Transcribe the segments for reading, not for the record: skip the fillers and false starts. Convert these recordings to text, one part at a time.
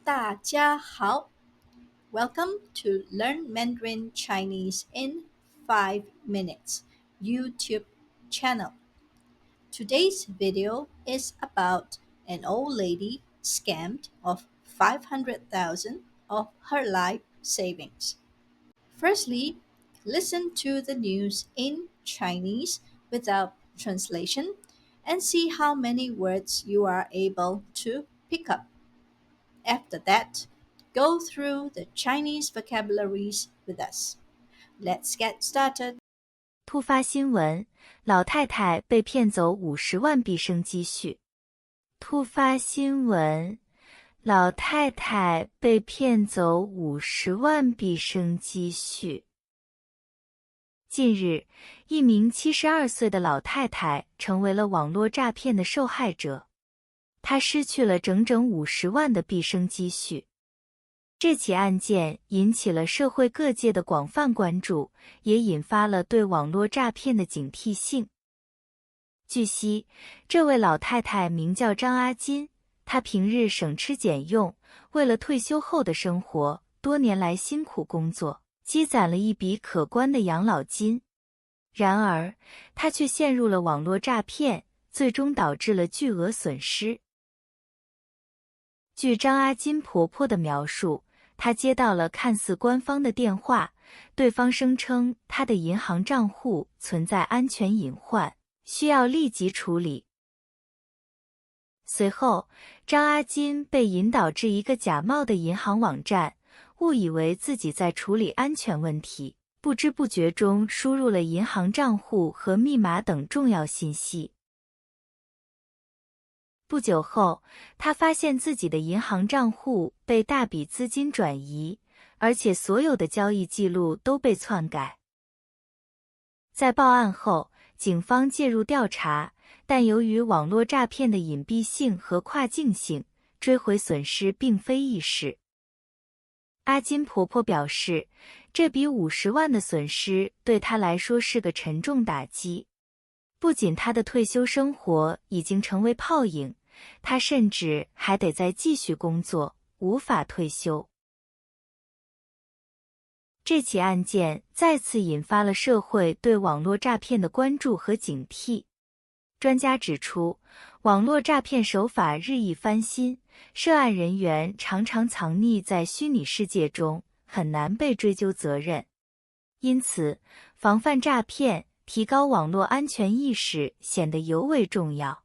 大家好 Welcome to Learn Mandarin Chinese in 5 Minutes YouTube channel. Today's video is about an old lady scammed of 500,000 of her life savings. Firstly, listen to the news in Chinese without translation and see how many words you are able to pick up. After that, go through the Chinese vocabularies with us. Let's get started. 突发新闻：老太太被骗走50万毕生积蓄。突发新闻：老太太被骗走50万毕生积蓄。近日，一名72岁的老太太成为了网络诈骗的受害者，她失去了整整50万的毕生积蓄。这起案件引起了社会各界的广泛关注，也引发了对网络诈骗的警惕性。据悉，这位老太太名叫张阿金，她平日省吃俭用，为了退休后的生活，多年来辛苦工作，积攒了一笔可观的养老金。然而，她却陷入了网络诈骗，最终导致了巨额损失。据张阿金婆婆的描述，她接到了看似官方的电话，对方声称她的银行账户存在安全隐患，需要立即处理。随后，张阿金被引导至一个假冒的银行网站，误以为自己在处理安全问题，不知不觉中输入了银行账户和密码等重要信息。不久后，他发现自己的银行账户被大笔资金转移，而且所有的交易记录都被篡改。在报案后，警方介入调查，但由于网络诈骗的隐蔽性和跨境性，追回损失并非易事。阿金婆婆表示，这笔50万的损失对她来说是个沉重打击。不仅她的退休生活已经成为泡影，她甚至还得再继续工作，无法退休。这起案件再次引发了社会对网络诈骗的关注和警惕。专家指出，网络诈骗手法日益翻新，涉案人员常常藏匿在虚拟世界中，很难被追究责任。因此，防范诈骗、提高网络安全意识显得尤为重要。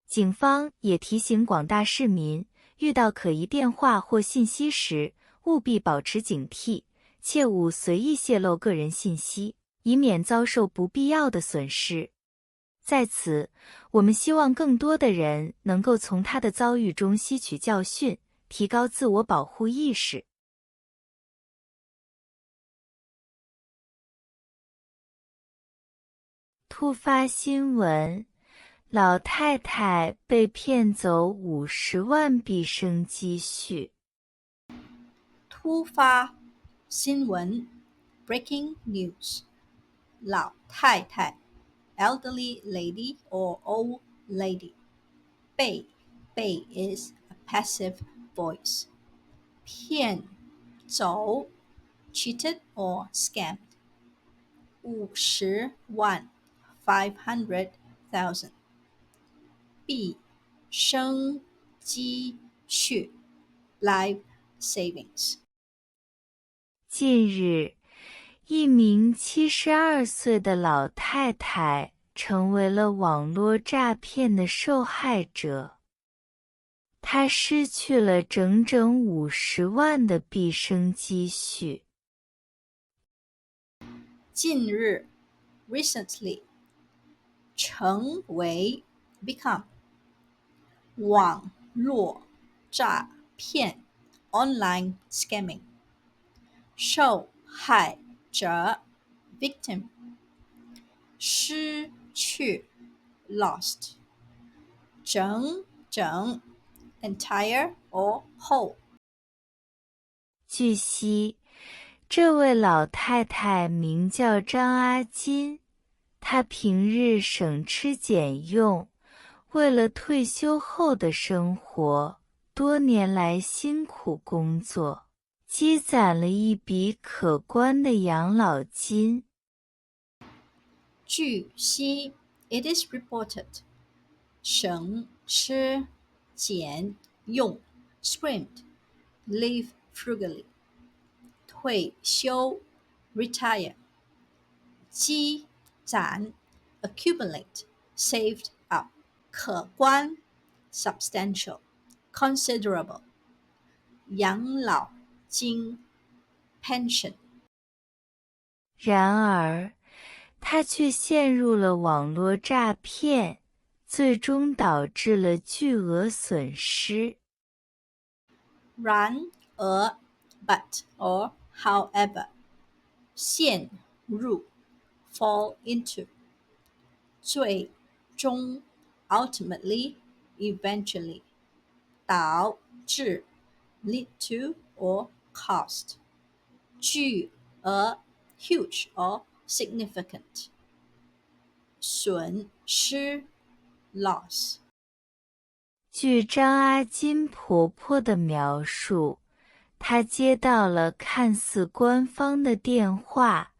警方也提醒广大市民，遇到可疑电话或信息时，务必保持警惕，切勿随意泄露个人信息，以免遭受不必要的损失。在此，我们希望更多的人能够从他的遭遇中吸取教训，提高自我保护意识。突发新闻：老太太被骗走50万毕生积蓄。突发新闻 Breaking news. 老太太 elderly lady or old lady. 被 is a passive voice. 骗走 cheated or scammed. 50万 500,000. 毕生积蓄 life savings. 近日，一名72岁的老太太成为了网络诈骗的受害者。她失去了整整50万的毕生积蓄。近日 recently. 成为 become. 网络诈骗 online scamming. 受害者 victim. 失去 lost. 整整 entire or whole. 据悉，这位老太太名叫张阿金，她平日省吃俭用，为了退休后的生活，多年来辛苦工作，积攒了一笔可观的养老金。据悉 it is reported 省吃俭用 scrimped live frugally 退休 retire 积攒 accumulate saved up 可观 substantial considerable 养老金 pension 然而，他却陷入了网络诈骗，最终导致了巨额损失。然而 but or however 陷入 fall into 最终 ultimately eventually 导致 lead to or cost 巨额 huge or significant 损失 loss 据张阿金婆婆的描述，她接到了看似官方的电话，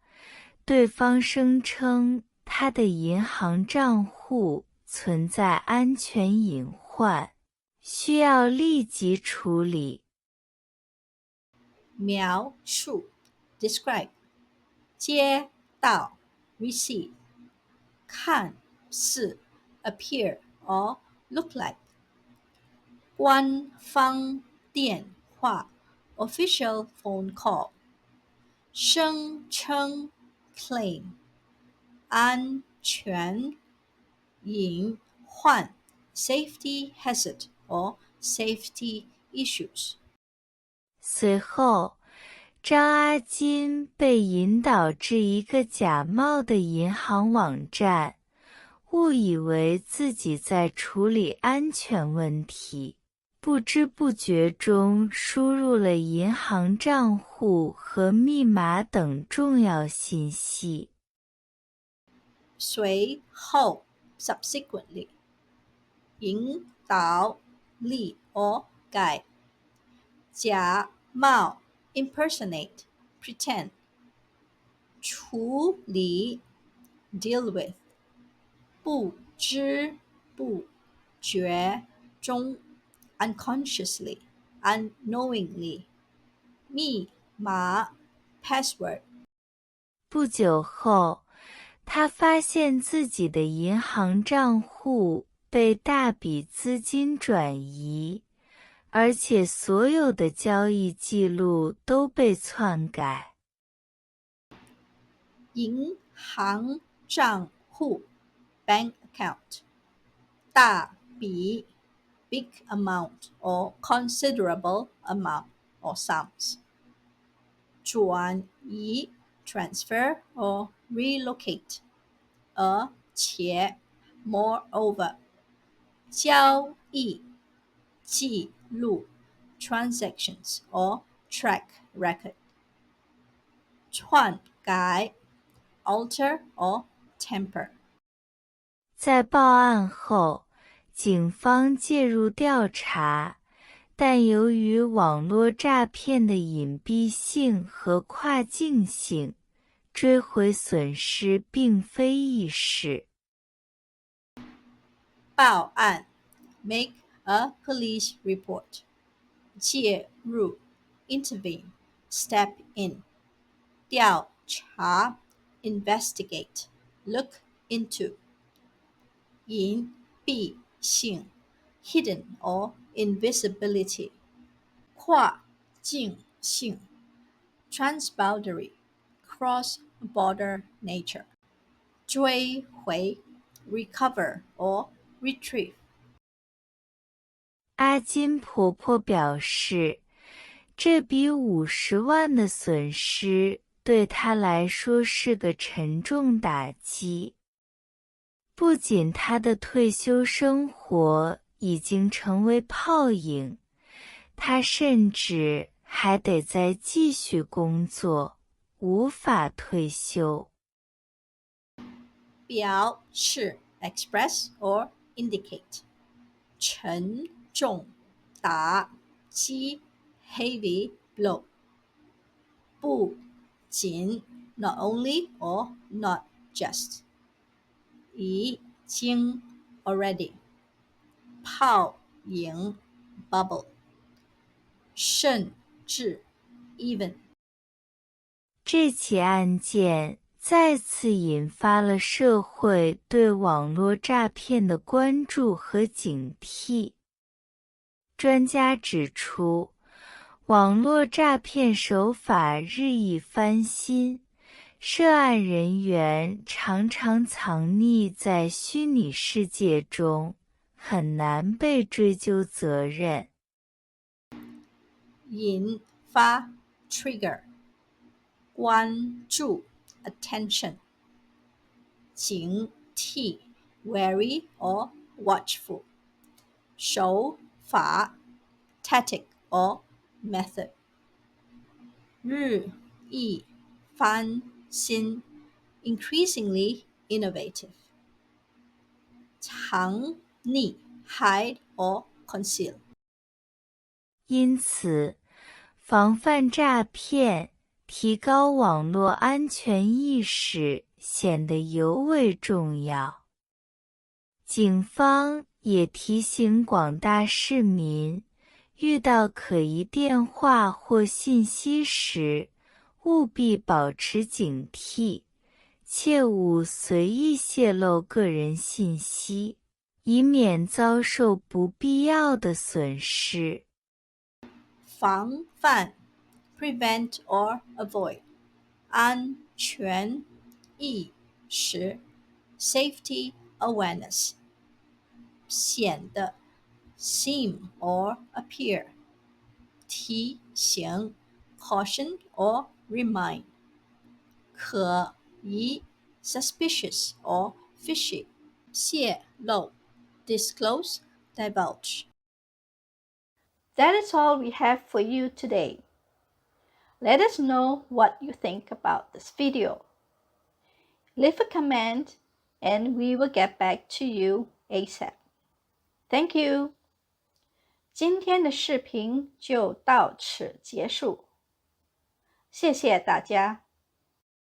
对方声称她的银行账户存在安全隐患，需要立即处理。描述 describe 接到 receive 看似 appear or look like 官方电话 official phone call 声称 claim 安全隐患 safety hazard or safety issues 随后，张阿金被引导至一个假冒的银行网站，误以为自己在处理安全问题，不知不觉中输入了银行账户和密码等重要信息。随后 subsequently 引导力 or guide 假冒 impersonate pretend 处理 deal with 不知不觉中 unconsciously unknowingly 密码 password 不久后，他发现自己的银行账户被大笔资金转移，而且所有的交易记录都被篡改。银行账户 bank account 大笔 big amount or considerable amount or sums 转移 transfer or relocate 而且 moreover 交易记录 transactions or track record 篡改 alter or temper 在报案后，警方介入调查，但由于网络诈骗的隐蔽性和跨境性，追回损失并非易事。报案 make a police report 介入 intervene step in 调查 investigate look into 隐蔽性 hidden or invisibility 跨境性 transboundary cross-border nature 追回 recover or retrieve 阿金婆婆表示，这笔50万的损失对她来说是个沉重打击。不仅她的退休生活已经成为泡影，她甚至还得再继续工作，无法退休。表示 express or indicate 沉重打击 heavy blow 不仅 not only or not just 已经 already 泡影 bubble 甚至 even 这起案件再次引发了社会对网络诈骗的关注和警惕。专家指出，网络诈骗手法日益翻新，涉案人员常常藏匿在虚拟世界中，很难被追究责任。引发 trigger 关注 attention 警惕 wary or watchful 手法 tactic or method 日益翻新 increasingly innovative 藏匿 hide or conceal 因此，防范诈骗、提高网络安全意识显得尤为重要。警方也提醒广大市民，遇到可疑电话或信息时，务必保持警惕，切勿随意泄露个人信息，以免遭受不必要的损失。防范 prevent or avoid 安全意识 safety awareness 显得 seem or appear 提醒 caution or remind 可疑 suspicious or fishy 泄露 disclose divulge That is all we have for you today. Let us know what you think about this video. Leave a comment and we will get back to you ASAP. Thank you. 今天的视频就到此结束，谢谢大家。